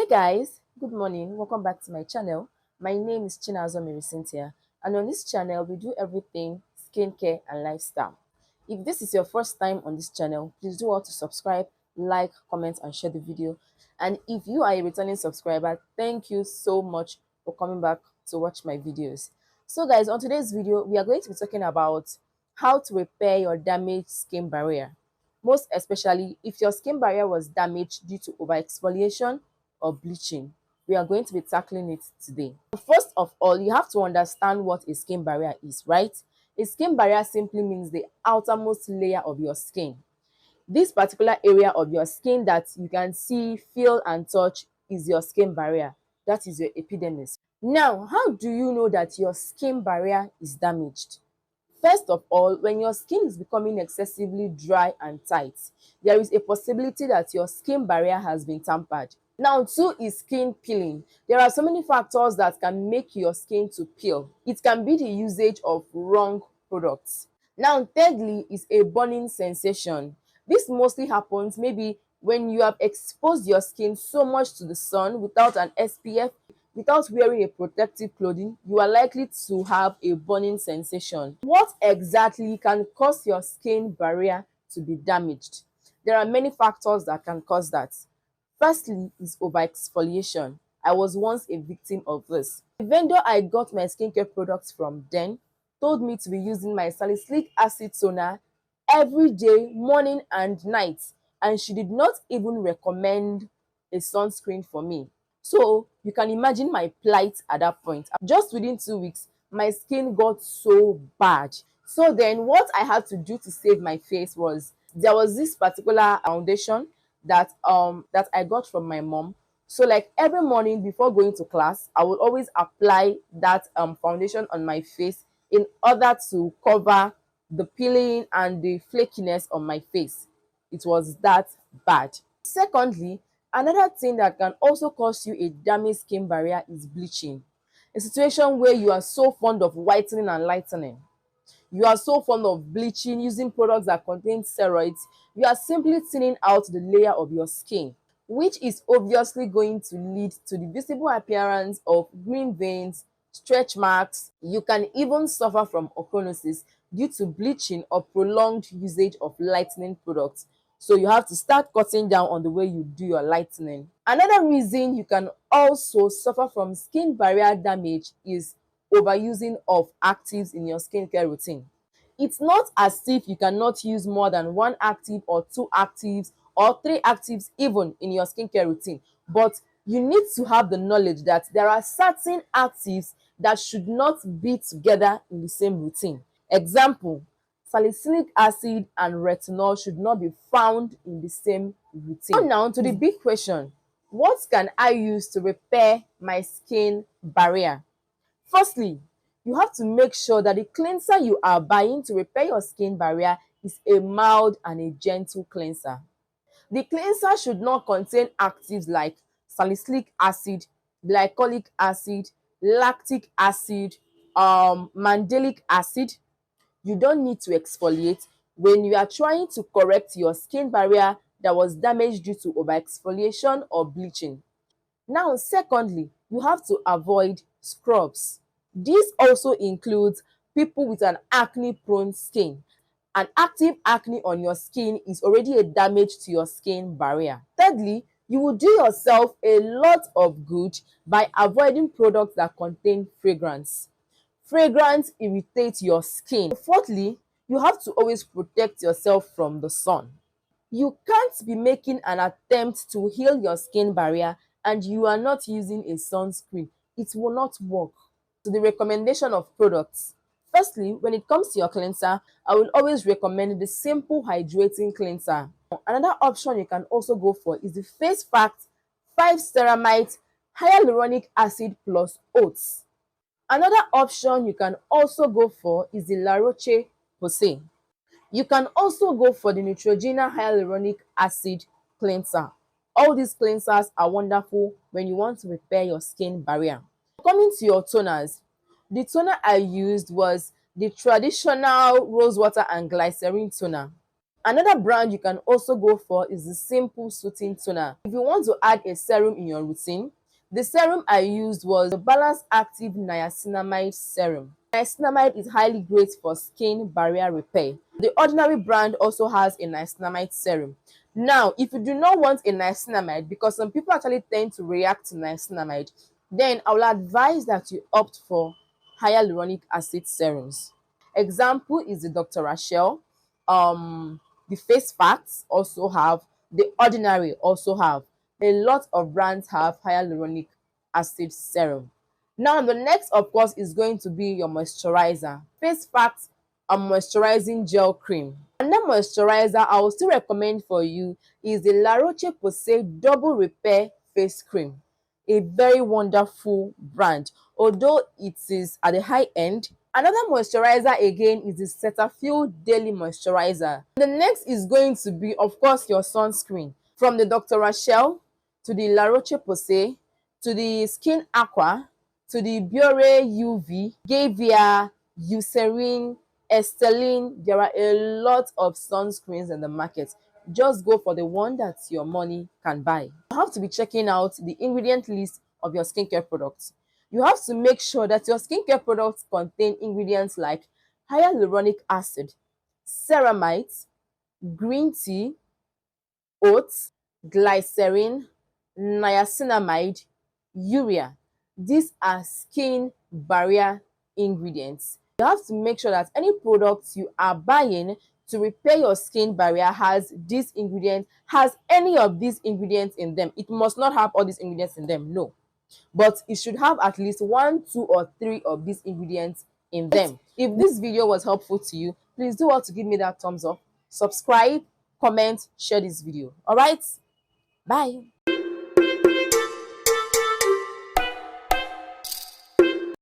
Guys, good morning. Welcome back to my channel. My name is Cynthia, and on this channel we do everything skincare and lifestyle. If this is your first time on this channel, please do all to subscribe, like, comment and share the video. And if you are a returning subscriber, thank you so much for coming back to watch my videos. So guys, on today's video we are going to be talking about how to repair your damaged skin barrier, most especially if your skin barrier was damaged due to overexfoliation or bleaching. We are going to be tackling it today. First of all, you have to understand what a skin barrier is, right? A skin barrier simply means the outermost layer of your skin. This particular area of your skin that you can see, feel and touch is your skin barrier. That is your epidermis. Now, how do you know that your skin barrier is damaged? First of all, when your skin is becoming excessively dry and tight, there is a possibility that your skin barrier has been tampered. Now, two is skin peeling. There are so many factors that can make your skin to peel. It can be the usage of wrong products. Now, thirdly is a burning sensation. This mostly happens maybe when you have exposed your skin so much to the sun without an SPF, without wearing a protective clothing, you are likely to have a burning sensation. What exactly can cause your skin barrier to be damaged? There are many factors that can cause that. Firstly is overexfoliation. I was once a victim of this. The vendor I got my skincare products from then told me to be using my salicylic acid toner every day, morning and night, and she did not even recommend a sunscreen for me. So you can imagine my plight at that point. Just within 2 weeks, my skin got so bad. So then what I had to do to save my face was, there was this particular foundation that I got from my mom. So like every morning before going to class, I would always apply that foundation on my face in order to cover the peeling and the flakiness on my face. It was that bad. Secondly, another thing that can also cause you a damaged skin barrier is bleaching. A situation where you are so fond of whitening and lightening. You are so fond of bleaching, using products that contain steroids. You are simply thinning out the layer of your skin, which is obviously going to lead to the visible appearance of green veins, stretch marks. You can even suffer from ochronosis due to bleaching or prolonged usage of lightening products. So you have to start cutting down on the way you do your lightening. Another reason you can also suffer from skin barrier damage is overusing of actives in your skincare routine. It's not as if you cannot use more than one active or two actives or three actives even in your skincare routine, but you need to have the knowledge that there are certain actives that should not be together in the same routine. Example, salicylic acid and retinol should not be found in the same routine. Now to the big question, what can I use to repair my skin barrier? Firstly, you have to make sure that the cleanser you are buying to repair your skin barrier is a mild and a gentle cleanser. The cleanser should not contain actives like salicylic acid, glycolic acid, lactic acid, mandelic acid. You don't need to exfoliate when you are trying to correct your skin barrier that was damaged due to overexfoliation or bleaching. Now, secondly, you have to avoid scrubs. This also includes people with an acne-prone skin. An active acne on your skin is already a damage to your skin barrier. Thirdly, you will do yourself a lot of good by avoiding products that contain fragrance. Fragrance irritates your skin. Fourthly, you have to always protect yourself from the sun. You can't be making an attempt to heal your skin barrier and you are not using a sunscreen. It will not work. So the recommendation of products. Firstly, when it comes to your cleanser, I will always recommend the simple hydrating cleanser. Another option you can also go for is the Face Fact 5 Ceramide Hyaluronic Acid plus Oats. Another option you can also go for is the La Roche Posay. You can also go for the Neutrogena Hyaluronic Acid Cleanser. All these cleansers are wonderful when you want to repair your skin barrier. Coming to your toners, the toner I used was the traditional rose water and glycerin toner. Another brand you can also go for is the Simple Soothing Toner. If you want to add a serum in your routine, the serum I used was the Balance Active Niacinamide Serum. Niacinamide is highly great for skin barrier repair. The ordinary brand also has a niacinamide serum. Now, if you do not want a niacinamide, because some people actually tend to react to niacinamide, then I will advise that you opt for hyaluronic acid serums. Example is the Dr. Rashel. The Face Facts also have, the Ordinary also have. A lot of brands have hyaluronic acid serum. Now, the next, of course, is going to be your moisturizer. Face Facts moisturizing gel cream. Another moisturizer I will still recommend for you is the La Roche-Posay Double Repair Face Cream. A very wonderful brand, although it is at the high end. Another moisturizer again is the Cetaphil Daily Moisturizer. The next is going to be, of course, your sunscreen. From the Dr. Rashel to the La Roche-Posay to the Skin Aqua to the Biore UV, Gavia, Eucerin, Esteline. There are a lot of sunscreens in the market. Just go for the one that your money can buy. You have to be checking out the ingredient list of your skincare products. You have to make sure that your skincare products contain ingredients like hyaluronic acid, ceramide, green tea, oats, glycerin, niacinamide, urea. These are skin barrier ingredients. You have to make sure that any products you are buying to repair your skin barrier has these ingredients, has any of these ingredients in them. It must not have all these ingredients in them, no. But it should have at least 1, 2, or 3 of these ingredients in them. If this video was helpful to you, please do well to give me that thumbs up, subscribe, comment, share this video. All right, bye.